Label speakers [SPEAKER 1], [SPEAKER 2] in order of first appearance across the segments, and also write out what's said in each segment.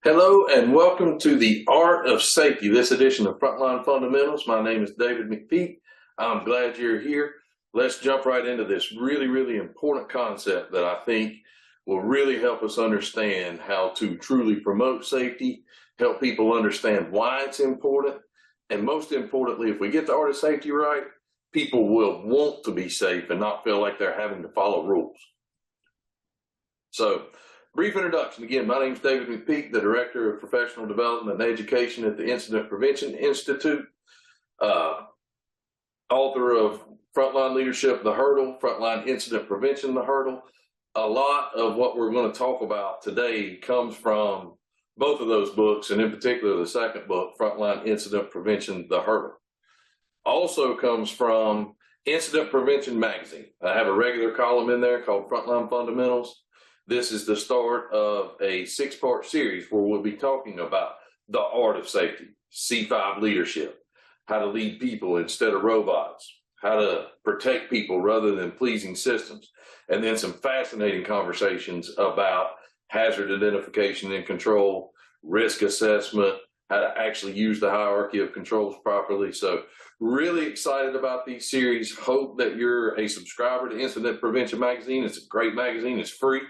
[SPEAKER 1] Hello and welcome to the Art of Safety, this edition of Frontline Fundamentals. My name is David McPeak. I'm glad you're here. Let's jump right into this really important concept that I think will really help us understand how to truly promote safety, help people understand why it's important, and most importantly, if we get the art of safety right, people will want to be safe and not feel like they're having to follow rules. So, brief introduction. Again, my name is David McPeak, the Director of Professional Development and Education at the Incident Prevention Institute, author of Frontline Leadership, The Hurdle, Frontline Incident Prevention, The Hurdle. A lot of what we're going to talk about today comes from both of those books, and in particular the second book, Frontline Incident Prevention, The Hurdle. Also comes from Incident Prevention Magazine. I have a regular column in there called Frontline Fundamentals. This is the start of a 6-part series where we'll be talking about the art of safety, C5 leadership, how to lead people instead of robots, how to protect people rather than pleasing systems, and then some fascinating conversations about hazard identification and control, risk assessment, how to actually use the hierarchy of controls properly. So really excited about these series. Hope that you're a subscriber to Incident Prevention Magazine. It's a great magazine. It's free.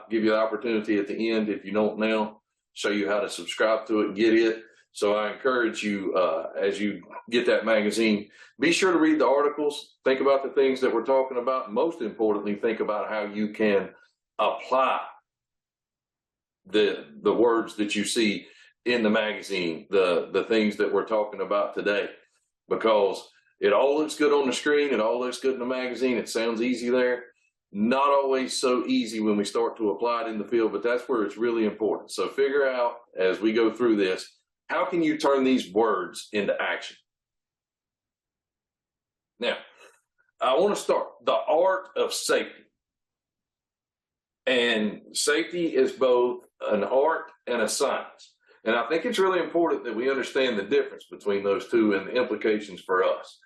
[SPEAKER 1] Give you the opportunity at the end, if you don't now, show you how to subscribe to it and get it. So I encourage you, as you get that magazine, be sure to read the articles, think about the things that we're talking about. Most importantly, think about how you can apply the words that you see in the magazine, the things that we're talking about today, because it all looks good on the screen, it all looks good in the magazine, it sounds easy there. Not always so easy when we start to apply it in the field, but that's where it's really important. So figure out, as we go through this, how can you turn these words into action? Now, I want to start the art of safety. And safety is both an art and a science. And I think it's really important that we understand the difference between those two and the implications for us.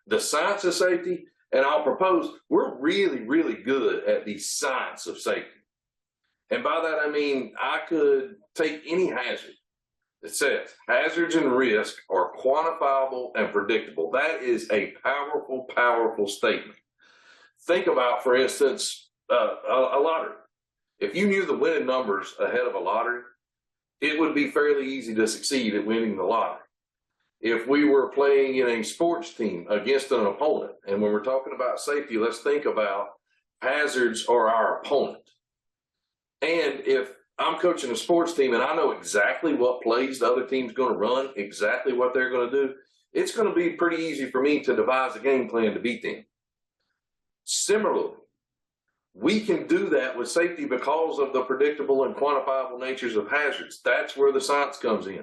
[SPEAKER 1] The science of safety, and I'll propose, we're really good at the science of safety. And by that, I mean, I could take any hazard that says hazards and risk are quantifiable and predictable. That is a powerful statement. Think about, for instance, a lottery. If you knew the winning numbers ahead of a lottery, it would be fairly easy to succeed at winning the lottery. If we were playing in a sports team against an opponent, and when we're talking about safety, let's think about hazards are our opponent. And if I'm coaching a sports team and I know exactly what plays the other team's going to run, exactly what they're going to do, it's going to be pretty easy for me to devise a game plan to beat them. Similarly, we can do that with safety because of the predictable and quantifiable natures of hazards. That's where the science comes in.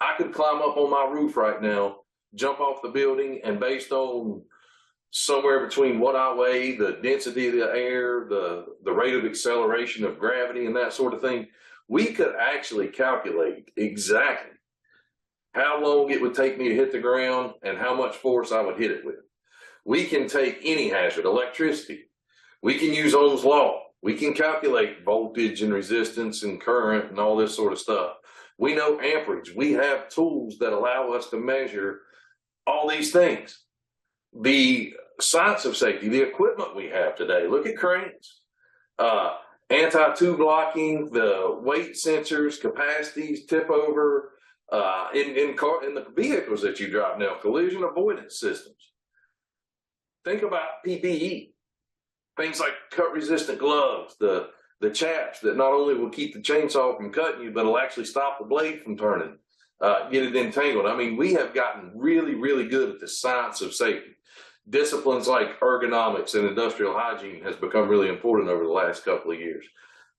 [SPEAKER 1] I could climb up on my roof right now, jump off the building, and based on somewhere between what I weigh, the density of the air, the rate of acceleration of gravity, and that sort of thing, we could actually calculate exactly how long it would take me to hit the ground and how much force I would hit it with. We can take any hazard, electricity. We can use Ohm's law. We can calculate voltage and resistance and current and all this sort of stuff. We know amperage. We have tools that allow us to measure all these things. The science of safety, the equipment we have today, look at cranes, anti-tube locking, the weight sensors, capacities, tip over, in the vehicles that you drive now, collision avoidance systems. Think about PPE, things like cut-resistant gloves, the chaps that not only will keep the chainsaw from cutting you, but will actually stop the blade from turning, get it entangled. I mean, we have gotten really good at the science of safety. Disciplines like ergonomics and industrial hygiene has become really important over the last couple of years.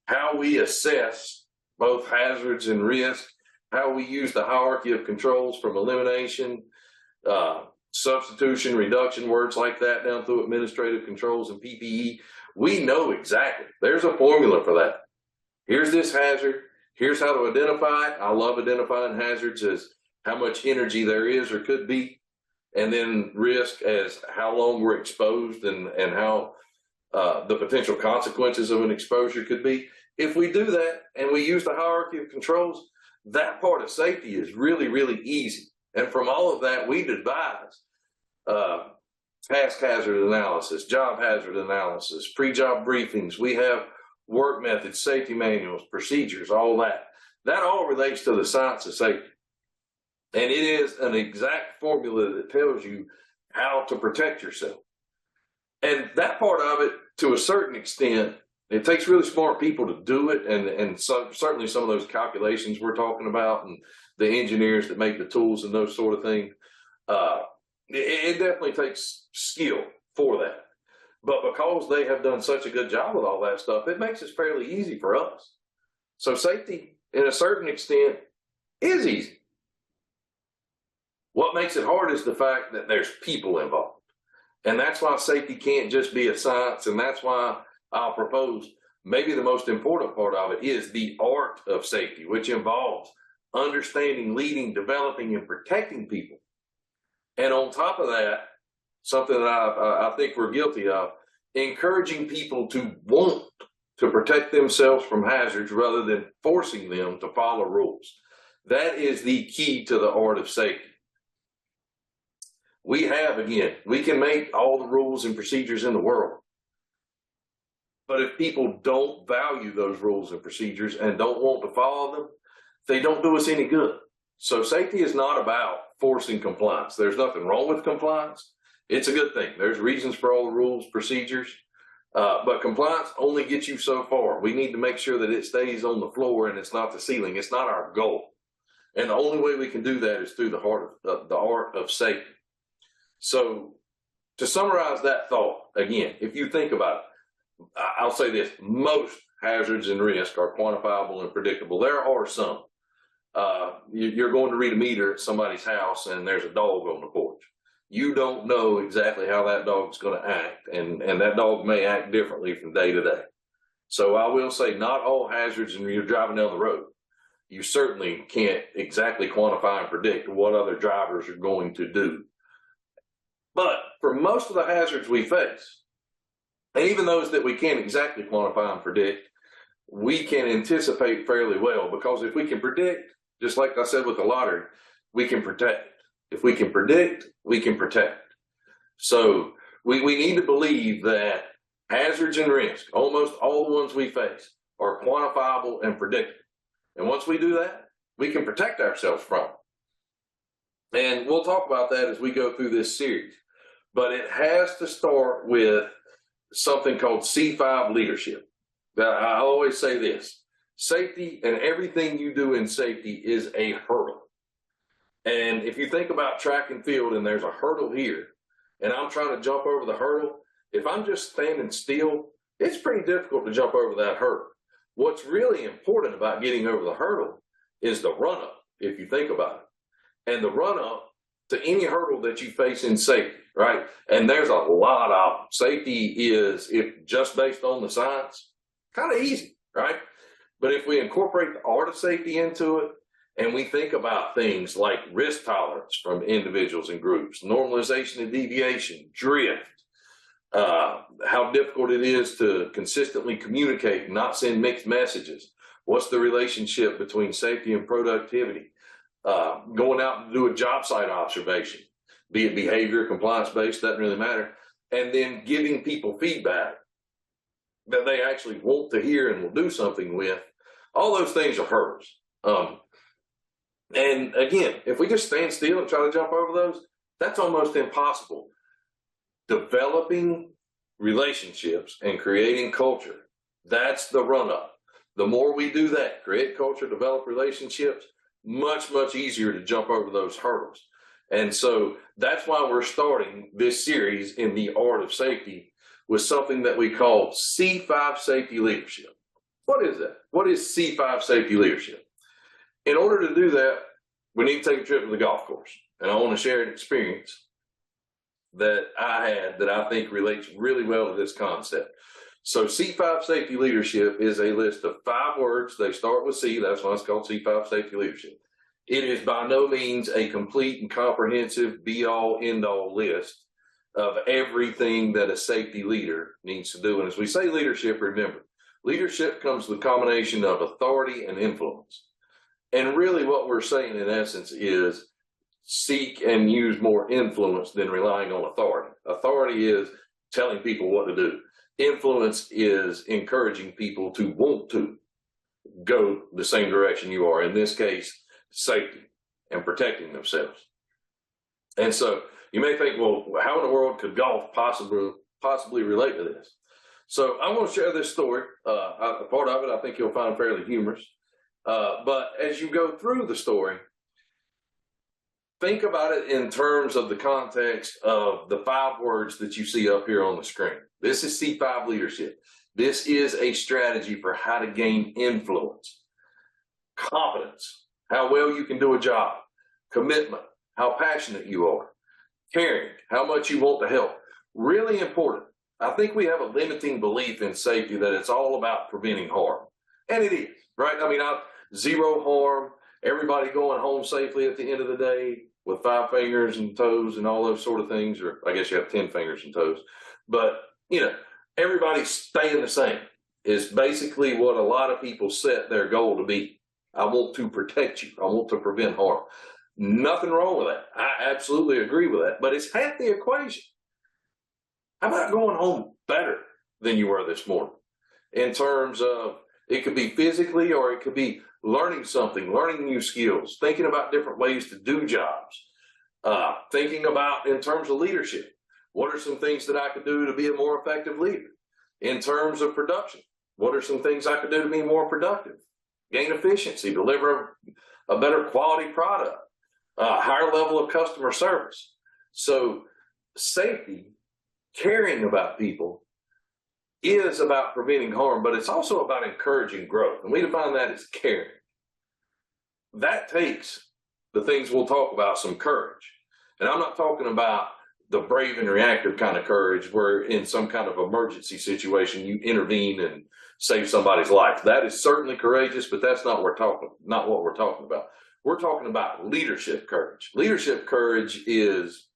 [SPEAKER 1] How we assess both hazards and risk, how we use the hierarchy of controls from elimination, substitution, reduction, words like that, down through administrative controls and PPE. We know exactly. There's a formula for that. Here's this hazard. Here's how to identify it. I love identifying hazards as how much energy there is or could be, and then risk as how long we're exposed and how the potential consequences of an exposure could be. If we do that and we use the hierarchy of controls, that part of safety is really, really easy. And from all of that, we devise task hazard analysis, job hazard analysis, pre-job briefings. We have work methods, safety manuals, procedures, all that. That all relates to the science of safety. And it is an exact formula that tells you how to protect yourself. And that part of it, to a certain extent, it takes really smart people to do it. And so, certainly some of those calculations we're talking about and the engineers that make the tools and those sort of things, it definitely takes skill for that. But because they have done such a good job with all that stuff, it makes it fairly easy for us. So safety, in a certain extent, is easy. What makes it hard is the fact that there's people involved. And that's why safety can't just be a science. And that's why I'll propose maybe the most important part of it is the art of safety, which involves understanding, leading, developing, and protecting people. And on top of that, something that I think we're guilty of, encouraging people to want to protect themselves from hazards rather than forcing them to follow rules. That is the key to the art of safety. We can make all the rules and procedures in the world. But if people don't value those rules and procedures and don't want to follow them, they don't do us any good. So safety is not about forcing compliance. There's nothing wrong with compliance. It's a good thing. There's reasons for all the rules, procedures, but compliance only gets you so far. We need to make sure that it stays on the floor and it's not the ceiling. It's not our goal. And the only way we can do that is through the art of safety. So to summarize that thought, again, if you think about it, I'll say this: most hazards and risks are quantifiable and predictable. There are some. You're going to read a meter at somebody's house and there's a dog on the porch. You don't know exactly how that dog's going to act, and that dog may act differently from day to day. So I will say not all hazards, and you're driving down the road, you certainly can't exactly quantify and predict what other drivers are going to do. But for most of the hazards we face, and even those that we can't exactly quantify and predict, we can anticipate fairly well, because if we can predict, just like I said with the lottery, we can protect. If we can predict, we can protect. So we need to believe that hazards and risks, almost all the ones we face, are quantifiable and predictable. And once we do that, we can protect ourselves from it. And we'll talk about that as we go through this series. But it has to start with something called C5 leadership. Now, I always say this: safety and everything you do in safety is a hurdle. And if you think about track and field and there's a hurdle here, and I'm trying to jump over the hurdle, if I'm just standing still, it's pretty difficult to jump over that hurdle. What's really important about getting over the hurdle is the run-up, if you think about it. And the run-up to any hurdle that you face in safety, right? And there's a lot of them. Safety is, if just based on the science, kind of easy, right? But if we incorporate the art of safety into it, and we think about things like risk tolerance from individuals and groups, normalization and deviation, drift, how difficult it is to consistently communicate and not send mixed messages. What's the relationship between safety and productivity? Going out and do a job site observation, be it behavior, compliance-based, doesn't really matter. And then giving people feedback that they actually want to hear and will do something with. All those things are hurdles. And again, if we just stand still and try to jump over those, that's almost impossible. Developing relationships and creating culture, that's the run-up. The more we do that, create culture, develop relationships, much, much easier to jump over those hurdles. And so that's why we're starting this series in the art of safety with something that we call C5 safety leadership. What is that? What is C5 safety leadership? In order to do that, we need to take a trip to the golf course. And I want to share an experience that I had that I think relates really well to this concept. So C5 safety leadership is a list of 5 words. They start with C. That's why it's called C5 safety leadership. It is by no means a complete and comprehensive be-all, end-all list of everything that a safety leader needs to do. And as we say leadership, remember, Leadership comes with a combination of authority and influence. And really what we're saying in essence is seek and use more influence than relying on authority. Authority is telling people what to do. Influence is encouraging people to want to go the same direction you are. In this case, safety and protecting themselves. And so you may think, well, how in the world could golf possibly relate to this? So I'm going to share this story. A part of it I think you'll find fairly humorous. But as you go through the story, think about it in terms of the context of the 5 words that you see up here on the screen. This is C5 leadership. This is a strategy for how to gain influence. Competence, how well you can do a job. Commitment, how passionate you are. Caring, how much you want to help. Really important. I think we have a limiting belief in safety that it's all about preventing harm. And it is, right? I mean, zero harm, everybody going home safely at the end of the day with 5 fingers and toes and all those sort of things, or I guess you have 10 fingers and toes. But, you know, everybody staying the same is basically what a lot of people set their goal to be. I want to protect you. I want to prevent harm. Nothing wrong with that. I absolutely agree with that. But it's half the equation. How about going home better than you were this morning? In terms of, it could be physically or it could be learning something, learning new skills, thinking about different ways to do jobs, thinking about in terms of leadership. What are some things that I could do to be a more effective leader? In terms of production, what are some things I could do to be more productive? Gain efficiency, deliver a better quality product, higher level of customer service. So safety, caring about people, is about preventing harm, but it's also about encouraging growth. And we define that as caring. That takes the things we'll talk about, some courage. And I'm not talking about the brave and reactive kind of courage where in some kind of emergency situation you intervene and save somebody's life. That is certainly courageous, but that's not what we're talking about. We're talking about leadership courage. Leadership courage is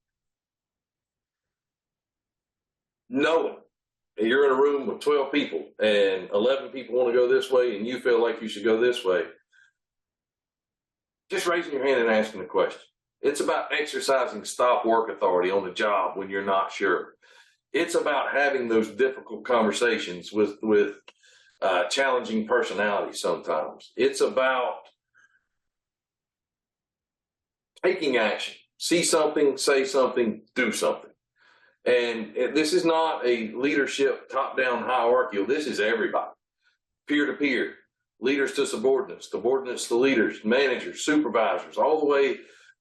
[SPEAKER 1] knowing you're in a room with 12 people and 11 people want to go this way and you feel like you should go this way. Just raising your hand and asking the question. It's about exercising stop work authority on the job when you're not sure. It's about having those difficult conversations with challenging personalities sometimes. It's about taking action. See something, say something, do something. And this is not a leadership top-down hierarchical. This is everybody. Peer-to-peer, leaders to subordinates, subordinates to leaders, managers, supervisors, all the way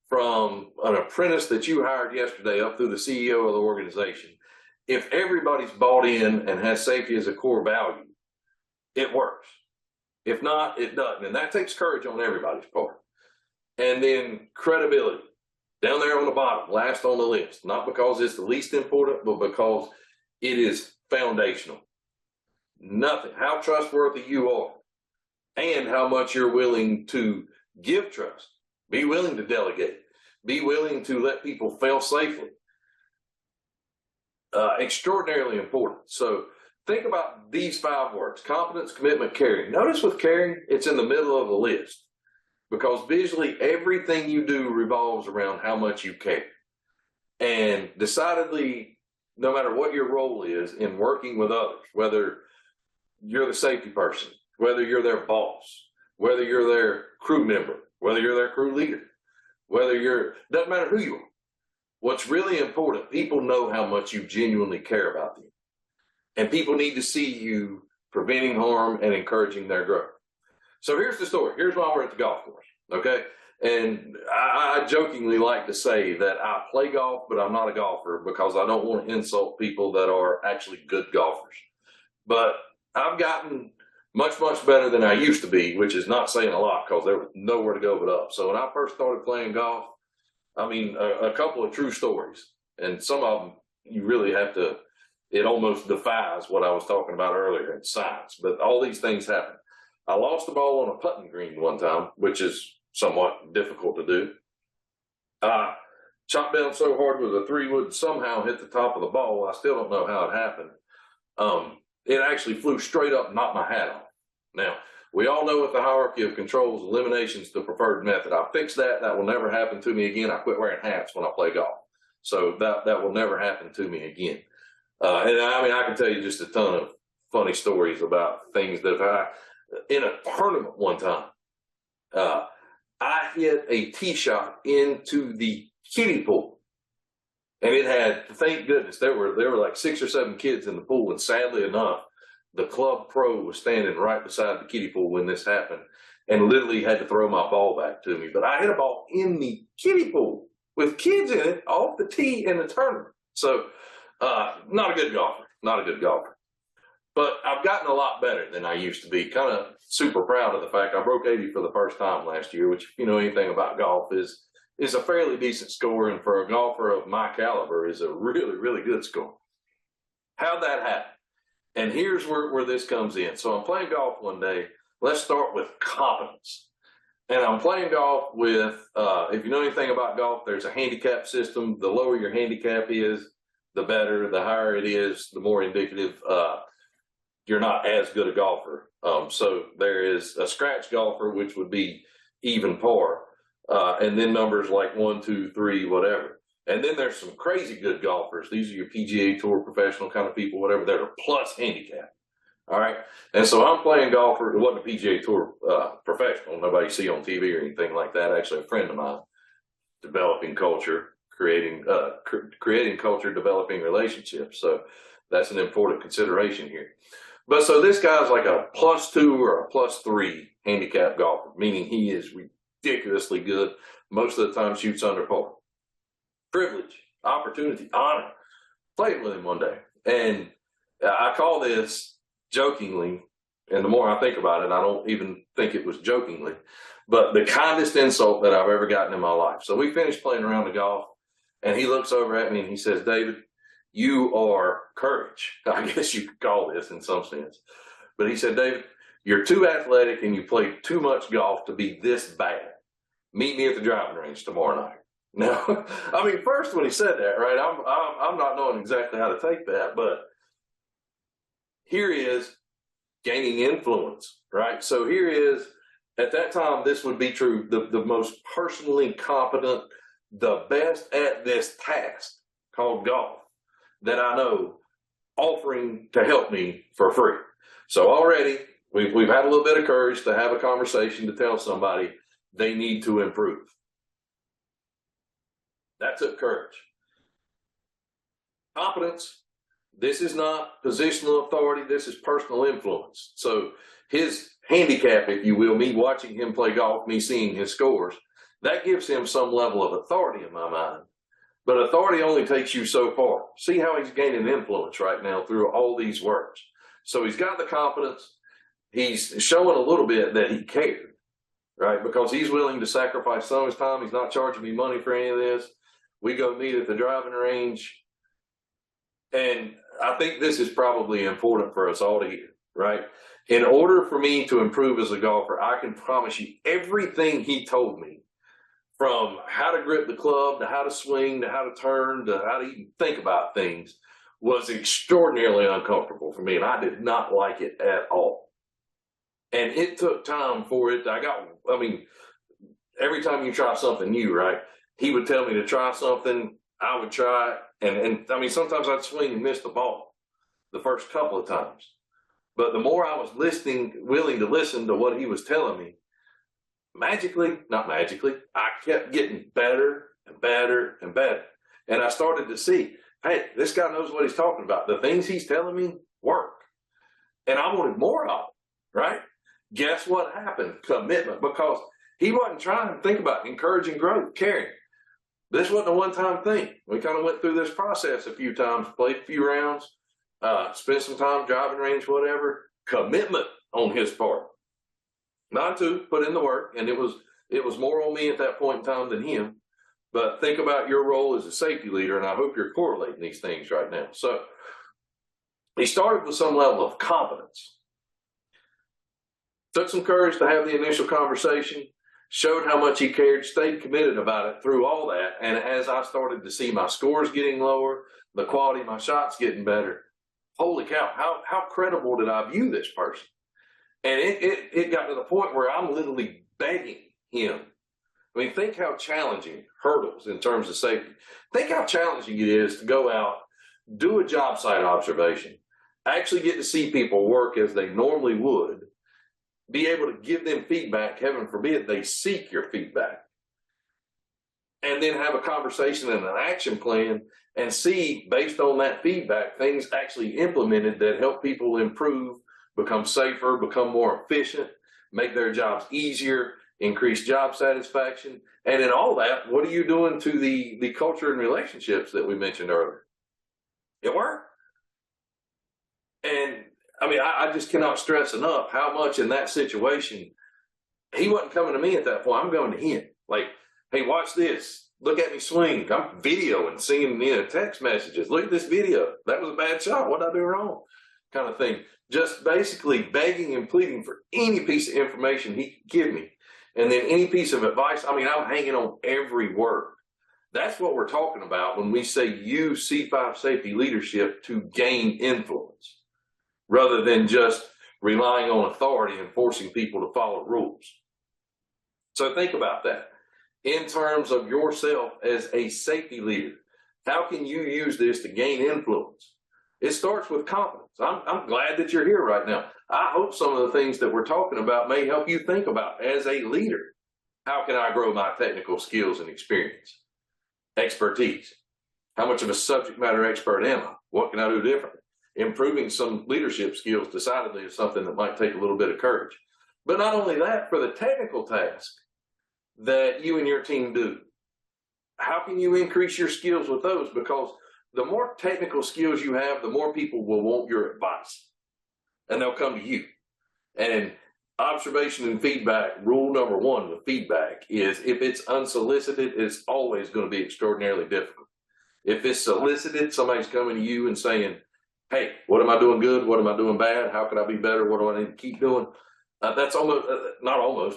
[SPEAKER 1] from an apprentice that you hired yesterday up through the CEO of the organization. If everybody's bought in and has safety as a core value, it works. If not, it doesn't. And that takes courage on everybody's part. And then credibility. Down there on the bottom, last on the list, not because it's the least important, but because it is foundational. Nothing, how trustworthy you are and how much you're willing to give trust. Be willing to delegate. Be willing to let people fail safely. Extraordinarily important. So think about these 5 words: competence, commitment, caring. Notice with caring, it's in the middle of the list. Because visually, everything you do revolves around how much you care. And decidedly, no matter what your role is in working with others, whether you're the safety person, whether you're their boss, whether you're their crew member, whether you're their crew leader, doesn't matter who you are. What's really important, people know how much you genuinely care about them. And people need to see you preventing harm and encouraging their growth. So here's the story. Here's why we're at the golf course, okay? And I jokingly like to say that I play golf, but I'm not a golfer because I don't want to insult people that are actually good golfers. But I've gotten much, much better than I used to be, which is not saying a lot because there was nowhere to go but up. So when I first started playing golf, I mean, a couple of true stories. And some of them you really have to, it almost defies what I was talking about earlier in science. But all these things happen. I lost the ball on a putting green one time, which is somewhat difficult to do. I chopped down so hard with a 3-wood, somehow hit the top of the ball. I still don't know how it happened. It actually flew straight up and knocked my hat off. Now, we all know with the hierarchy of controls, elimination is the preferred method. I fixed that. That will never happen to me again. I quit wearing hats when I play golf. So that will never happen to me again. And I mean, I can tell you just a ton of funny stories about things that in a tournament one time, I hit a tee shot into the kiddie pool. And it had, thank goodness, there were like 6 or 7 kids in the pool. And sadly enough, the club pro was standing right beside the kiddie pool when this happened and literally had to throw my ball back to me. But I hit a ball in the kiddie pool with kids in it off the tee in the tournament. So not a good golfer, not a good golfer. But I've gotten a lot better than I used to be. Kind of super proud of the fact I broke 80 for the first time last year, which, if you know anything about golf, is a fairly decent score. And for a golfer of my caliber is a really, really good score. How'd that happen? And here's where this comes in. So I'm playing golf one day. Let's start with competence. And I'm playing golf with, if you know anything about golf, there's a handicap system. The lower your handicap is, the better. The higher it is, the more indicative you're not as good a golfer. So there is a scratch golfer, which would be even par, and then numbers like 1, 2, 3, whatever. And then there's some crazy good golfers. These are your PGA Tour professional kind of people, whatever, that are plus handicap. All right. And so I'm playing golfer. It wasn't a PGA Tour professional. Nobody you see on TV or anything like that. Actually, a friend of mine, developing culture, creating culture, developing relationships. So that's an important consideration here. But so this guy's like a +2 or a +3 handicap golfer, meaning he is ridiculously good. Most of the time shoots under par. Privilege, opportunity, honor. Played with him one day. And I call this jokingly, and the more I think about it, I don't even think it was jokingly, but the kindest insult that I've ever gotten in my life. So we finished playing around the golf, and he looks over at me and he says, "David, you are courage." I guess you could call this in some sense. But he said, "David, you're too athletic and you play too much golf to be this bad. Meet me at the driving range tomorrow night." Now, I mean, first when he said that, right, I'm not knowing exactly how to take that, but here he is gaining influence, right? So here he is, at that time, this would be true, the most personally competent, the best at this task called golf that I know, offering to help me for free. So already we've had a little bit of courage to have a conversation to tell somebody they need to improve. That took courage. Competence, this is not positional authority, this is personal influence. So his handicap, if you will, me watching him play golf, me seeing his scores, that gives him some level of authority in my mind. But authority only takes you so far. See how he's gaining influence right now through all these words. So he's got the confidence. He's showing a little bit that he cared, right? Because he's willing to sacrifice some of his time. He's not charging me money for any of this. We go meet at the driving range. And I think this is probably important for us all to hear, right? In order for me to improve as a golfer, I can promise you everything he told me, from how to grip the club, to how to swing, to how to turn, to how to even think about things, was extraordinarily uncomfortable for me. And I did not like it at all. And it took time for it. Every time you try something new, right? He would tell me to try something. I would try it. And sometimes I'd swing and miss the ball the first couple of times. But the more I was willing to listen to what he was telling me, I kept getting better and better and better. And I started to see, hey, this guy knows what he's talking about. The things he's telling me work. And I wanted more of it, right? Guess what happened? Commitment. Because he wasn't trying to think about encouraging growth, caring. This wasn't a one-time thing. We kind of went through this process a few times, played a few rounds, spent some time driving range, whatever. Commitment on his part. Not to put in the work, and it was more on me at that point in time than him. But think about your role as a safety leader, and I hope you're correlating these things right now. So he started with some level of competence. Took some courage to have the initial conversation, showed how much he cared, stayed committed about it through all that. And as I started to see my scores getting lower, the quality of my shots getting better, holy cow, how credible did I view this person? And it got to the point where I'm literally begging him. I mean, think how challenging hurdles in terms of safety. Think how challenging it is to go out, do a job site observation, actually get to see people work as they normally would, be able to give them feedback, heaven forbid they seek your feedback, and then have a conversation and an action plan and see, based on that feedback, things actually implemented that help people improve, become safer, become more efficient, make their jobs easier, increase job satisfaction. And in all that, what are you doing to the culture and relationships that we mentioned earlier? It worked. And I mean, I just cannot stress enough how much in that situation, he wasn't coming to me at that point. I'm going to him. Like, hey, watch this. Look at me swing. I'm videoing, sending text messages. Look at this video. That was a bad shot. What did I do wrong? Kind of thing. Just basically begging and pleading for any piece of information he could give me. And then any piece of advice. I mean, I'm hanging on every word. That's what we're talking about when we say use C5 safety leadership to gain influence, rather than just relying on authority and forcing people to follow rules. So think about that. In terms of yourself as a safety leader, how can you use this to gain influence? It starts with confidence. I'm glad that you're here right now. I hope some of the things that we're talking about may help you think about, as a leader, how can I grow my technical skills and experience, expertise? How much of a subject matter expert am I? What can I do differently? Improving some leadership skills decidedly is something that might take a little bit of courage. But not only that, for the technical task that you and your team do, how can you increase your skills with those? Because the more technical skills you have, the more people will want your advice, and they'll come to you. And observation and feedback, rule number one with feedback is, if it's unsolicited, it's always going to be extraordinarily difficult. If it's solicited, somebody's coming to you and saying, hey, what am I doing good? What am I doing bad? How can I be better? What do I need to keep doing? That's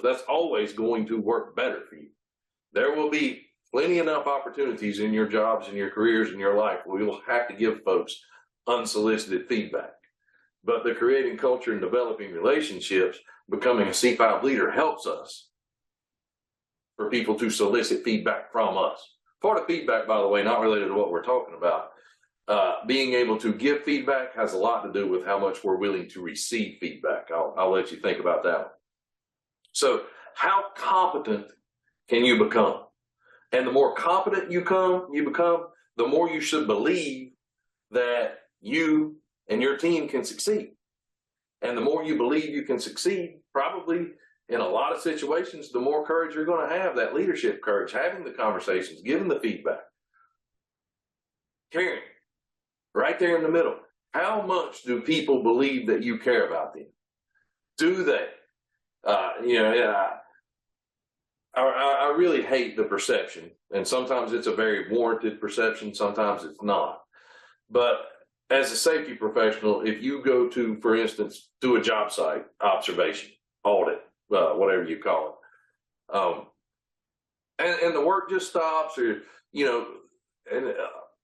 [SPEAKER 1] that's always going to work better for you. There will be plenty enough opportunities in your jobs and your careers and your life where you'll have to give folks unsolicited feedback. But the creating culture and developing relationships, becoming a C5 leader, helps us for people to solicit feedback from us. Part of feedback, by the way, not related to what we're talking about, being able to give feedback has a lot to do with how much we're willing to receive feedback. I'll let you think about that one. So how competent can you become? And the more competent you become, the more you should believe that you and your team can succeed. And the more you believe you can succeed, probably in a lot of situations, the more courage you're going to have, that leadership courage, having the conversations, giving the feedback. Caring, right there in the middle. How much do people believe that you care about them? Do they? I really hate the perception, and sometimes it's a very warranted perception, sometimes it's not. But as a safety professional, if you go to, for instance, do a job site observation, audit, whatever you call it, and the work just stops, or, and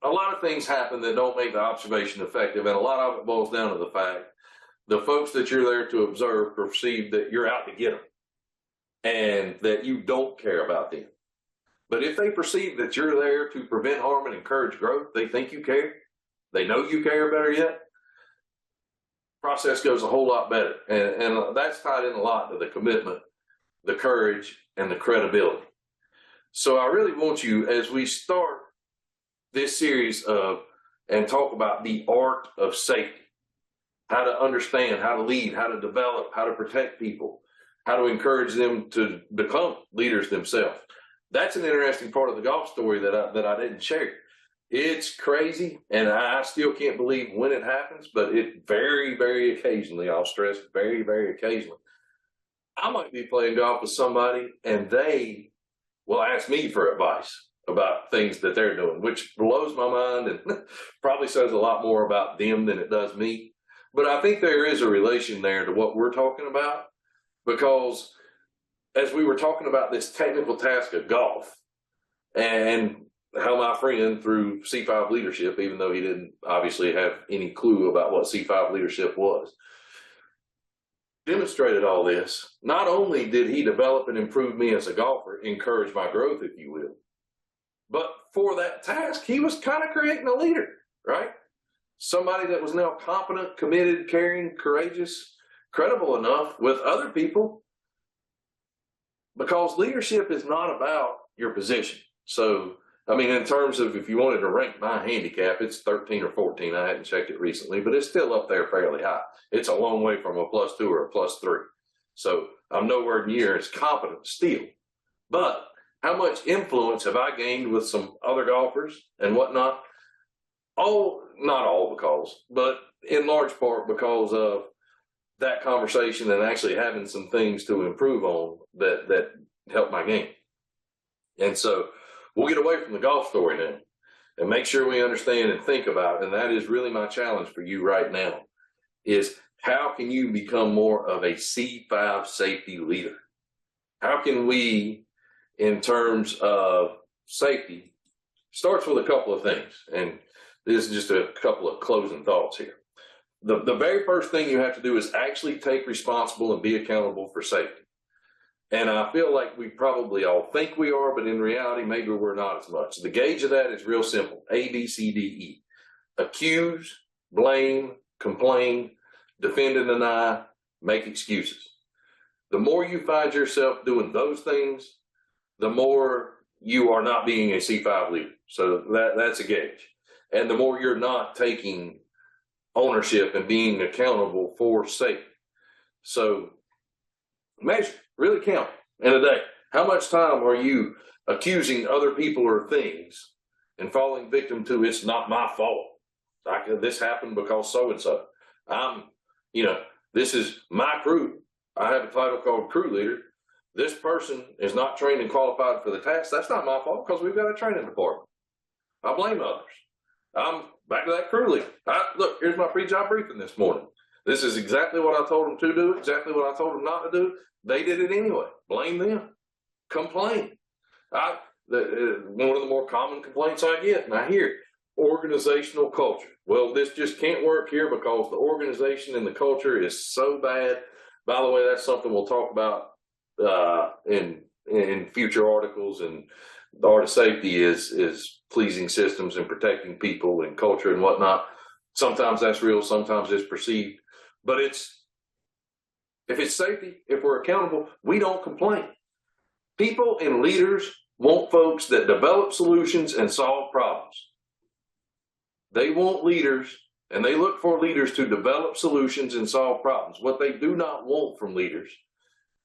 [SPEAKER 1] a lot of things happen that don't make the observation effective, and a lot of it boils down to the fact the folks that you're there to observe perceive that you're out to get them and that you don't care about them. But if they perceive that you're there to prevent harm and encourage growth, they think you care, they know you care, better yet, process goes a whole lot better. And that's tied in a lot to the commitment, the courage, and the credibility. So I really want you, as we start this series and talk about the art of safety, how to understand, how to lead, how to develop, how to protect people, how to encourage them to become leaders themselves. That's an interesting part of the golf story that I didn't share. It's crazy, and I still can't believe when it happens, but it very, very occasionally, I'll stress, very, very occasionally, I might be playing golf with somebody and they will ask me for advice about things that they're doing, which blows my mind and probably says a lot more about them than it does me. But I think there is a relation there to what we're talking about, because as we were talking about this technical task of golf, and how my friend through C5 leadership, even though he didn't obviously have any clue about what C5 leadership was, demonstrated all this. Not only did he develop and improve me as a golfer, encourage my growth, if you will, but for that task, he was kind of creating a leader, right? Somebody that was now competent, committed, caring, courageous, credible enough with other people, because leadership is not about your position. So, I mean, in terms of if you wanted to rank my handicap, it's 13 or 14. I hadn't checked it recently, but it's still up there fairly high. It's a long way from a +2 or a +3. So I'm nowhere near as competent still. But how much influence have I gained with some other golfers and whatnot? Oh, not all because, but in large part because of that conversation and actually having some things to improve on that help my game. And so we'll get away from the golf story now and make sure we understand and think about, and that is really my challenge for you right now, is how can you become more of a C5 safety leader? How can we, in terms of safety, starts with a couple of things, and this is just a couple of closing thoughts here. The very first thing you have to do is actually take responsible and be accountable for safety. And I feel like we probably all think we are, but in reality, maybe we're not as much. The gauge of that is real simple. A, B, C, D, E. Accuse, blame, complain, defend and deny, make excuses. The more you find yourself doing those things, the more you are not being a C5 leader. So that's a gauge. And the more you're not taking ownership and being accountable for safety. So measure, really count in a day. How much time are you accusing other people or things and falling victim to it's not my fault? This happened because so-and-so. This is my crew. I have a title called crew leader. This person is not trained and qualified for the task. That's not my fault because we've got a training department. I blame others. I'm back to that crew leader. Look, here's my pre-job briefing this morning. This is exactly what I told them to do, exactly what I told them not to do. They did it anyway. Blame them. Complain. One of the more common complaints I get, and I hear, organizational culture. Well, this just can't work here because the organization and the culture is so bad. By the way, that's something we'll talk about in future articles. And the art of safety is pleasing systems and protecting people and culture and whatnot. Sometimes that's real, sometimes it's perceived. But if it's safety, if we're accountable, we don't complain. People and leaders want folks that develop solutions and solve problems. They want leaders, and they look for leaders to develop solutions and solve problems. What they do not want from leaders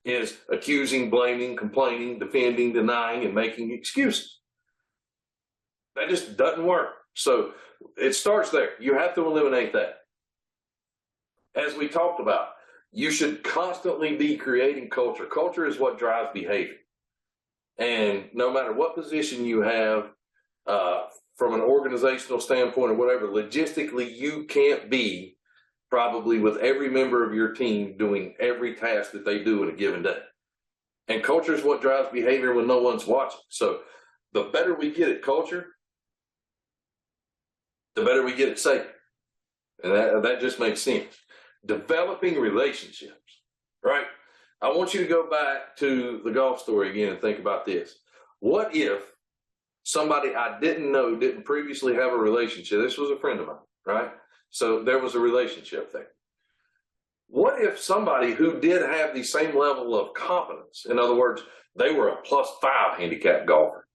[SPEAKER 1] is accusing, blaming, complaining, defending, denying, and making excuses. That just doesn't work. So it starts there. You have to eliminate that. As we talked about, you should constantly be creating culture. Culture is what drives behavior. And no matter what position you have, from an organizational standpoint or whatever, logistically, you can't be probably with every member of your team doing every task that they do in a given day. And culture is what drives behavior when no one's watching. So the better we get at culture, the better we get at safety. And that just makes sense. Developing relationships, right? I want you to go back to the golf story again and think about this. What if somebody I didn't know didn't previously have a relationship? This was a friend of mine, right? So there was a relationship there. What if somebody who did have the same level of competence, in other words, they were a +5 handicap golfer,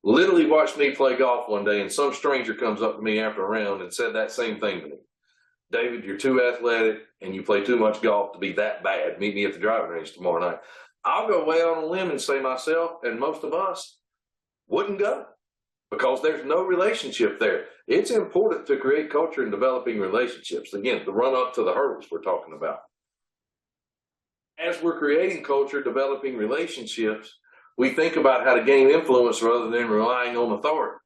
[SPEAKER 1] literally watched me play golf one day and some stranger comes up to me after a round and said that same thing to me. David, you're too athletic and you play too much golf to be that bad. Meet me at the driving range tomorrow night. I'll go way on a limb and say myself, and most of us wouldn't go because there's no relationship there. It's important to create culture and developing relationships. Again, the run up to the hurdles we're talking about. As we're creating culture, developing relationships, we think about how to gain influence rather than relying on authority.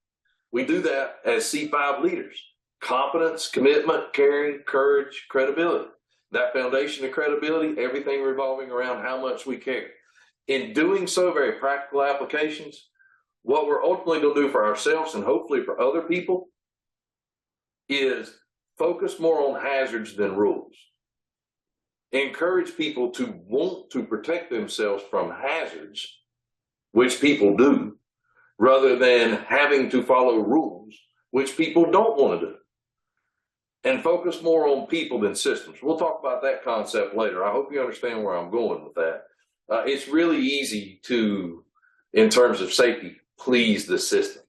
[SPEAKER 1] We do that as C5 leaders. Competence, commitment, caring, courage, credibility. That foundation of credibility, everything revolving around how much we care. In doing so, very practical applications, What we're ultimately going to do for ourselves and hopefully for other people is focus more on hazards than rules. Encourage people to want to protect themselves from hazards, which people do, rather than having to follow rules, which people don't want to do. And focus more on people than systems. We'll talk about that concept later. I hope you understand where I'm going with that. It's really easy to, in terms of safety, please the system.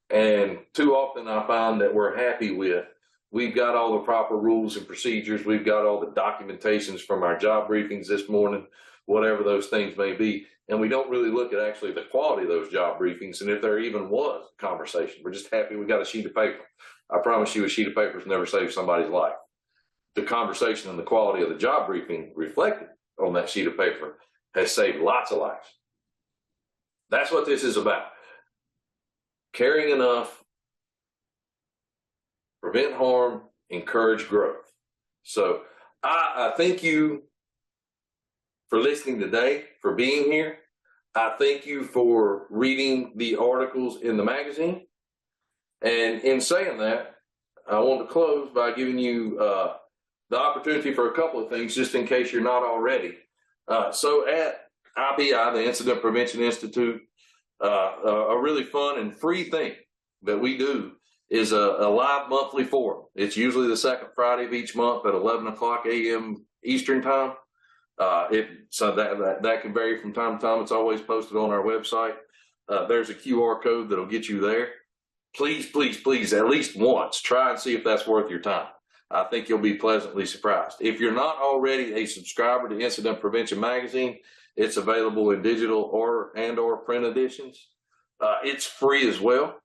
[SPEAKER 1] And too often I find that we're happy with, we've got all the proper rules and procedures, we've got all the documentations from our job briefings this morning, whatever those things may be, and we don't really look at actually the quality of those job briefings and if there even was a conversation. We're just happy we got a sheet of paper. I promise you a sheet of paper has never saved somebody's life. The conversation and the quality of the job briefing reflected on that sheet of paper has saved lots of lives. That's what this is about. Caring enough, prevent harm, encourage growth. So I thank you for listening today, for being here. I thank you for reading the articles in the magazine. And in saying that, I want to close by giving you the opportunity for a couple of things, just in case you're not already. So at IPI, the Incident Prevention Institute, a really fun and free thing that we do is a live monthly forum. It's usually the second Friday of each month at 11 o'clock a.m. Eastern time. So that can vary from time to time. It's always posted on our website. There's a QR code that'll get you there. Please, please, please, at least once, try and see if that's worth your time. I think you'll be pleasantly surprised. If you're not already a subscriber to Incident Prevention Magazine, it's available in digital or print editions. It's free as well.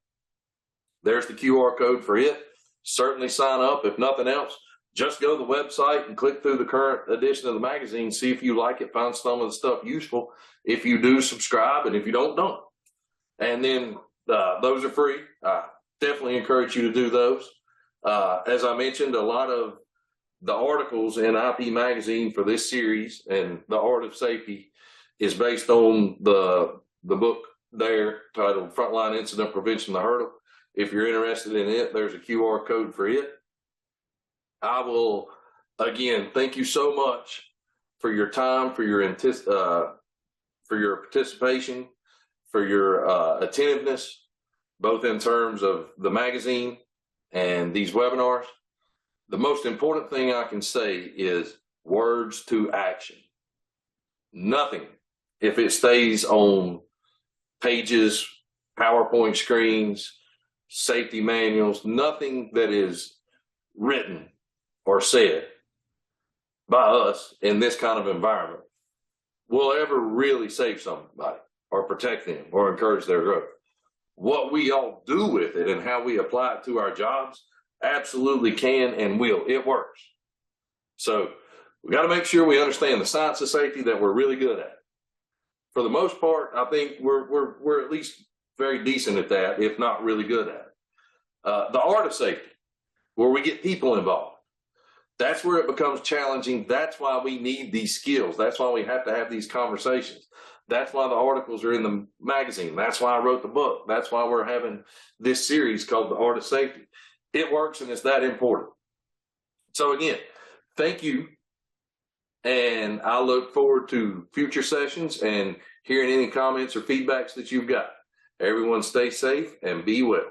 [SPEAKER 1] There's the QR code for it. Certainly sign up. If nothing else, just go to the website and click through the current edition of the magazine, see if you like it, find some of the stuff useful. If you do, subscribe, and if you don't. And then those are free. I definitely encourage you to do those. As I mentioned, a lot of the articles in IP Magazine for this series and the Art of Safety is based on the book there titled Frontline Incident Prevention, The Hurdle. If you're interested in it, there's a QR code for it. I will, again, thank you so much for your time, for your participation, for your attentiveness, both in terms of the magazine and these webinars. The most important thing I can say is words to action. Nothing, if it stays on pages, PowerPoint screens, safety manuals, nothing that is written or said by us in this kind of environment will ever really save somebody or protect them or encourage their growth. What we all do with it and how we apply it to our jobs absolutely can and will. It works. So we got to make sure we understand the science of safety that we're really good at. For the most part, I think we're at least very decent at that, if not really good at it. The art of safety, where we get people involved. That's where it becomes challenging. That's why we need these skills. That's why we have to have these conversations. That's why the articles are in the magazine. That's why I wrote the book. That's why we're having this series called The Art of Safety. It works and it's that important. So again, thank you. And I look forward to future sessions and hearing any comments or feedbacks that you've got. Everyone stay safe and be well.